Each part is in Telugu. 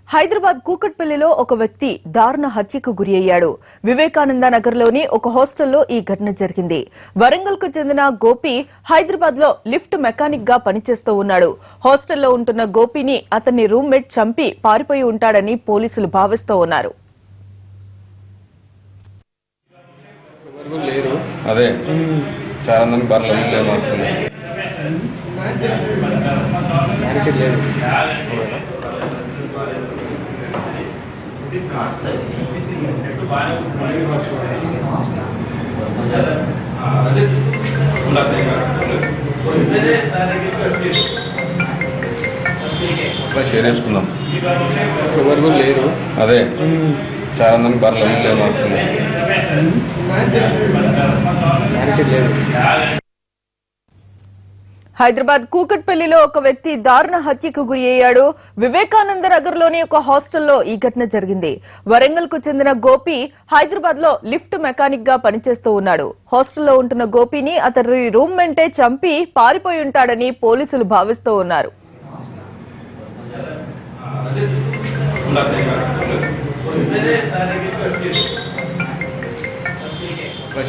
హైదరాబాద్ కూకట్పల్లిలో ఒక వ్యక్తి దారుణ హత్యకు గురి అయ్యాడు. వివేకానంద నగర్లోని ఒక హాస్టల్లో ఈ ఘటన జరిగింది. వరంగల్కు చెందిన గోపి హైదరాబాద్ లో లిఫ్ట్ మెకానిక్ గా పనిచేస్తూ ఉన్నాడు. హాస్టల్లో ఉంటున్న గోపిని అతని రూమ్మేట్ చంపి పారిపోయి ఉంటాడని పోలీసులు భావిస్తూ ఉన్నారు. అదే చాలా మంది బర్రెలు షేర్ చేసుకుందాం. ఎవరు లేరు. అదే చాలా మంది బర్రెలు హైదరాబాద్ కూకట్పల్లిలో ఒక వ్యక్తి దారుణ హత్యకు గురి అయ్యాడు. వివేకానంద నగర్లోని ఒక హాస్టల్లో ఈ ఘటన జరిగింది. వరంగల్కు చెందిన గోపి హైదరాబాద్ లో లిఫ్ట్ మెకానిక్ గా పనిచేస్తూ ఉన్నాడు. హాస్టల్లో ఉంటున్న గోపిని అతని రూమ్మేటే చంపి పారిపోయి ఉంటాడని పోలీసులు భావిస్తూ ఉన్నారు.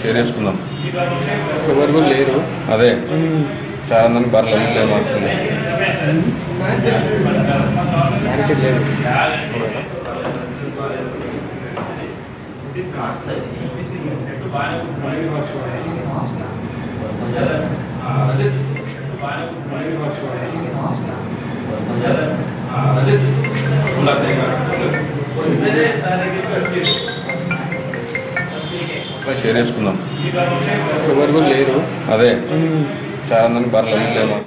షేర్ చేసుకుందాం. ఎవరు లేరు. అదే చాలా మంది బర్రెలు షేర్ చేసుకుందాం. ఎవరు లేరు. అదే చాలా మంది బర్రెలు